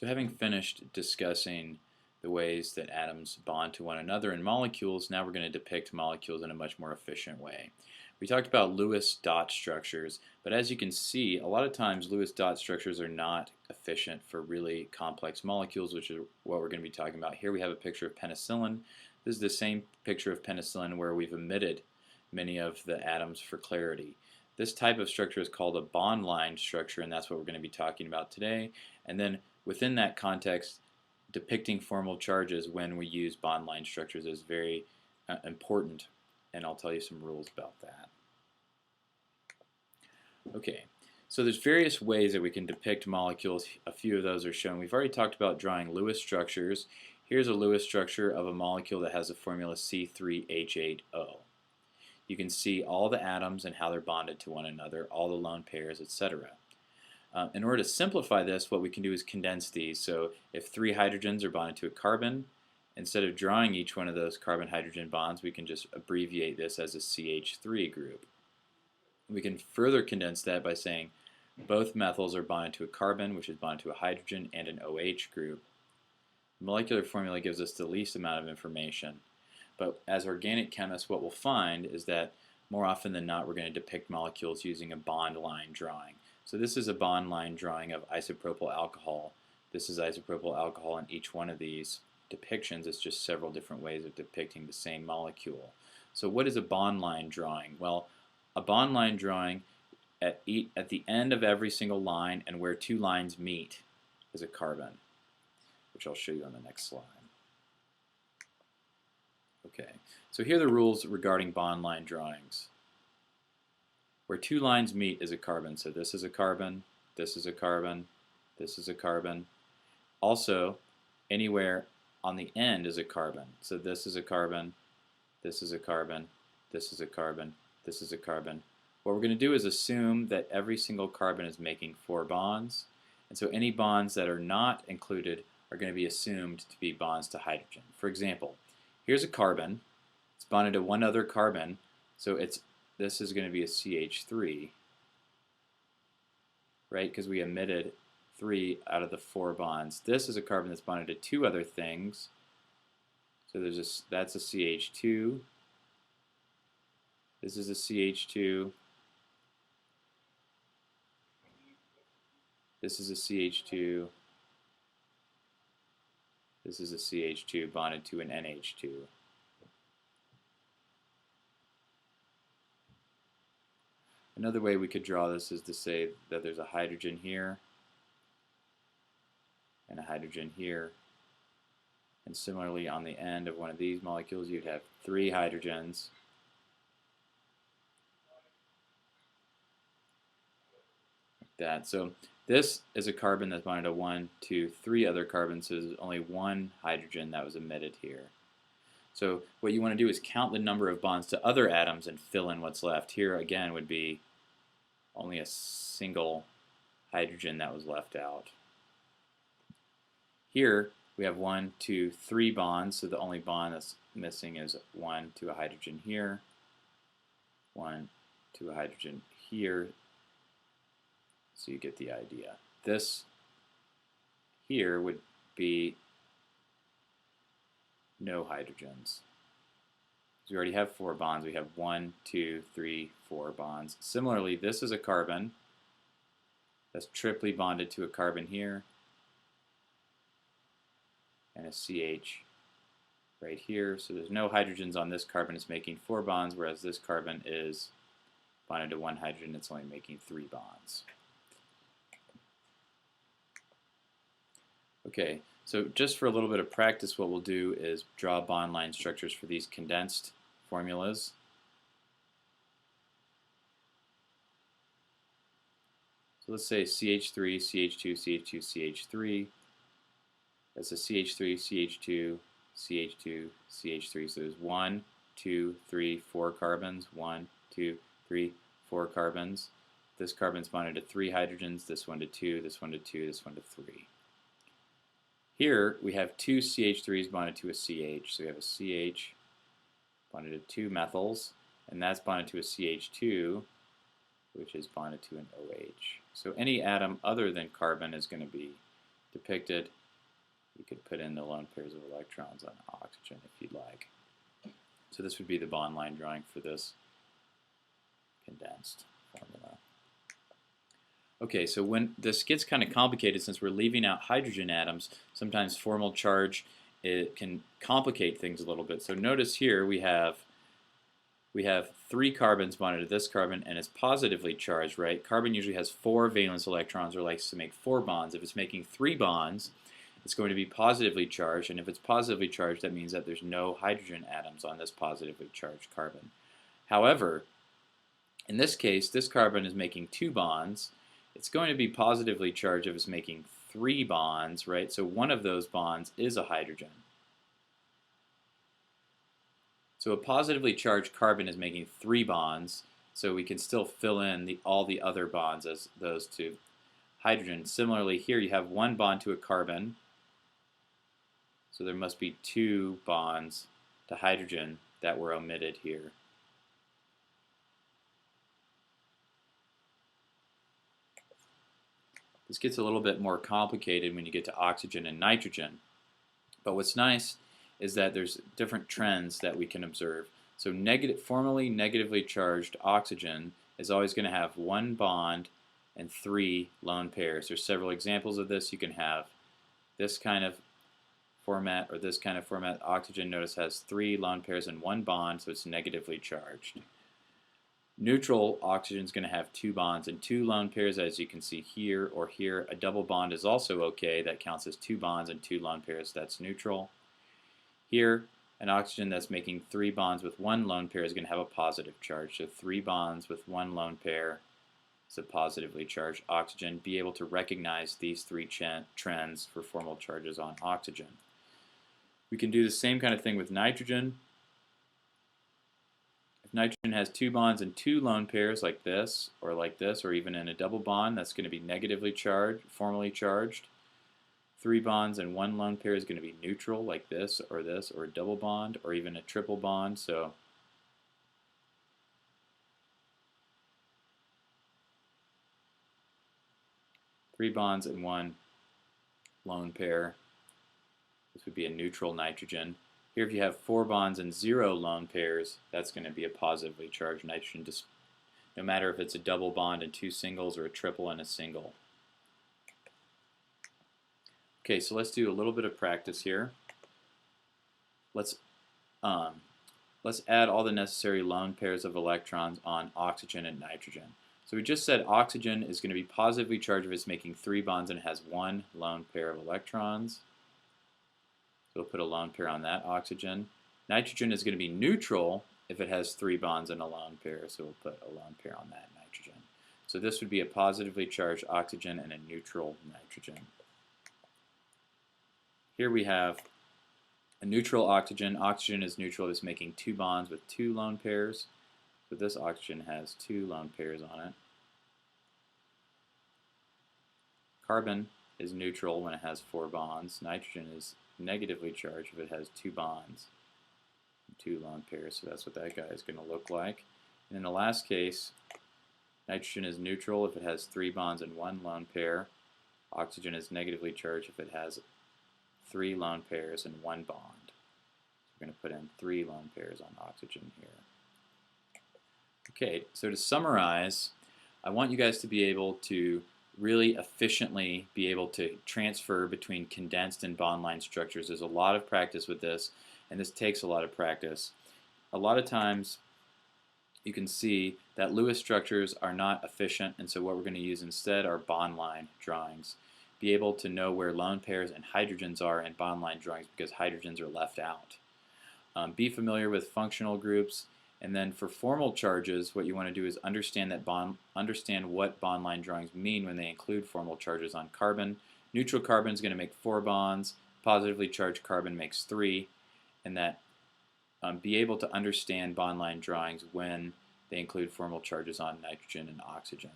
So having finished discussing the ways that atoms bond to one another in molecules, now we're going to depict molecules in a much more efficient way. We talked about Lewis dot structures, but as you can see, a lot of times Lewis dot structures are not efficient for really complex molecules, which is what we're going to be talking about. Here we have a picture of penicillin. This is the same picture of penicillin where we've omitted many of the atoms for clarity. This type of structure is called a bond line structure, and that's what we're going to be talking about today. And then within that context, depicting formal charges when we use bond line structures is very important, and I'll tell you some rules about that. Okay, so there's various ways that we can depict molecules. A few of those are shown. We've already talked about drawing Lewis structures. Here's a Lewis structure of a molecule that has the formula C3H8O. You can see all the atoms and how they're bonded to one another, all the lone pairs, etc. In order to simplify this, what we can do is condense these. So if 3 hydrogens are bonded to a carbon, instead of drawing each one of those carbon-hydrogen bonds, we can just abbreviate this as a CH3 group. We can further condense that by saying both methyls are bonded to a carbon, which is bonded to a hydrogen, and an OH group. The molecular formula gives us the least amount of information. But as organic chemists, what we'll find is that more often than not, we're going to depict molecules using a bond line drawing. So this is a bond line drawing of isopropyl alcohol. This is isopropyl alcohol in each one of these depictions. It's just several different ways of depicting the same molecule. So what is a bond line drawing? Well, a bond line drawing at the end of every single line and where 2 lines meet is a carbon, which I'll show you on the next slide. Okay, so here are the rules regarding bond line drawings. Where 2 lines meet is a carbon, so this is a carbon, this is a carbon, this is a carbon. Also, anywhere on the end is a carbon, so this is a carbon, this is a carbon, this is a carbon, this is a carbon. What we're going to do is assume that every single carbon is making 4 bonds, and so any bonds that are not included are going to be assumed to be bonds to hydrogen. For example, here's a carbon, it's bonded to one other carbon, so this is going to be a CH3, right, because we omitted 3 out of the 4 bonds. This is a carbon that's bonded to 2 other things, so that's a CH2, this is a CH2, this is a CH2, this is a CH2 bonded to an NH2. Another way we could draw this is to say that there's a hydrogen here and a hydrogen here. And similarly, on the end of one of these molecules, you'd have 3 hydrogens. Like that. So this is a carbon that's bonded to 1, 2, 3 other carbons, so there's only 1 hydrogen that was emitted here. So what you want to do is count the number of bonds to other atoms and fill in what's left. Here again would be only a single hydrogen that was left out. Here we have 1, 2, 3 bonds, so the only bond that's missing is 1 to a hydrogen here, 1 to a hydrogen here, so you get the idea. This here would be no hydrogens. So we already have 4 bonds. We have 1, 2, 3, 4 bonds. Similarly, this is a carbon that's triply bonded to a carbon here and a CH right here. So there's no hydrogens on this carbon. It's making 4 bonds, whereas this carbon is bonded to 1 hydrogen. It's only making 3 bonds. Okay, so just for a little bit of practice, what we'll do is draw bond line structures for these condensed formulas. So let's say CH3, CH2, CH2, CH3. That's a CH3, CH2, CH2, CH3. So there's 1, 2, 3, 4 carbons. 1, 2, 3, 4 carbons. This carbon's bonded to 3 hydrogens, this one to 2, this one to 2, this one to 3. Here we have 2 CH3s bonded to a CH. So we have a CH bonded to 2 methyls, and that's bonded to a CH2, which is bonded to an OH. So any atom other than carbon is going to be depicted. You could put in the lone pairs of electrons on oxygen if you'd like. So this would be the bond line drawing for this condensed formula. Okay, so when this gets kind of complicated, since we're leaving out hydrogen atoms, sometimes formal charge, it can complicate things a little bit. So notice here we have 3 carbons bonded to this carbon, and it's positively charged, right? Carbon usually has 4 valence electrons, or likes to make 4 bonds. If it's making 3 bonds, it's going to be positively charged, and if it's positively charged, that means that there's no hydrogen atoms on this positively charged carbon. However, in this case, this carbon is making 2 bonds. It's going to be positively charged if it's making 3 bonds, right? So one of those bonds is a hydrogen. So a positively charged carbon is making 3 bonds, so we can still fill in all the other bonds as those two. Hydrogen, similarly here you have 1 bond to a carbon, so there must be 2 bonds to hydrogen that were omitted here. This gets a little bit more complicated when you get to oxygen and nitrogen. But what's nice is that there's different trends that we can observe. So formally negatively charged oxygen is always going to have 1 bond and 3 lone pairs. There's several examples of this. You can have this kind of format or this kind of format. Oxygen, notice, has 3 lone pairs and 1 bond, so it's negatively charged. Neutral oxygen is going to have 2 bonds and 2 lone pairs, as you can see here or here. A double bond is also okay. That counts as 2 bonds and 2 lone pairs. That's neutral. Here, an oxygen that's making 3 bonds with 1 lone pair is going to have a positive charge. So 3 bonds with 1 lone pair is a positively charged oxygen. Be able to recognize these 3 trends for formal charges on oxygen. We can do the same kind of thing with nitrogen. If nitrogen has 2 bonds and 2 lone pairs like this, or even in a double bond, that's going to be negatively charged, formally charged. 3 bonds and 1 lone pair is going to be neutral, like this, or a double bond, or even a triple bond. So three bonds and 1 lone pair. This would be a neutral nitrogen. Here, if you have 4 bonds and 0 lone pairs, that's going to be a positively charged nitrogen, no matter if it's a double bond and 2 singles or a triple and a single. Okay, so let's do a little bit of practice here. Let's add all the necessary lone pairs of electrons on oxygen and nitrogen. So we just said oxygen is going to be positively charged if it's making 3 bonds and it has 1 lone pair of electrons. So we'll put a lone pair on that oxygen. Nitrogen is going to be neutral if it has 3 bonds and a lone pair, so we'll put a lone pair on that nitrogen. So this would be a positively charged oxygen and a neutral nitrogen. Here we have a neutral oxygen. Oxygen is neutral, it's making 2 bonds with 2 lone pairs. So this oxygen has 2 lone pairs on it. Carbon is neutral when it has 4 bonds. Nitrogen is negatively charged if it has 2 bonds and 2 lone pairs, so that's what that guy is going to look like. And in the last case, nitrogen is neutral if it has 3 bonds and 1 lone pair. Oxygen is negatively charged if it has 3 lone pairs and 1 bond. So we're going to put in 3 lone pairs on oxygen here. Okay, so to summarize, I want you guys to be able to really efficiently be able to transfer between condensed and bond line structures. There's a lot of practice with this, and this takes a lot of practice. A lot of times you can see that Lewis structures are not efficient, and so what we're going to use instead are bond line drawings. Be able to know where lone pairs and hydrogens are in bond line drawings because hydrogens are left out. Be familiar with functional groups. And then for formal charges, what you want to do is understand what bond line drawings mean when they include formal charges on carbon. Neutral carbon is going to make 4 bonds. Positively charged carbon makes 3. And that be able to understand bond line drawings when they include formal charges on nitrogen and oxygen.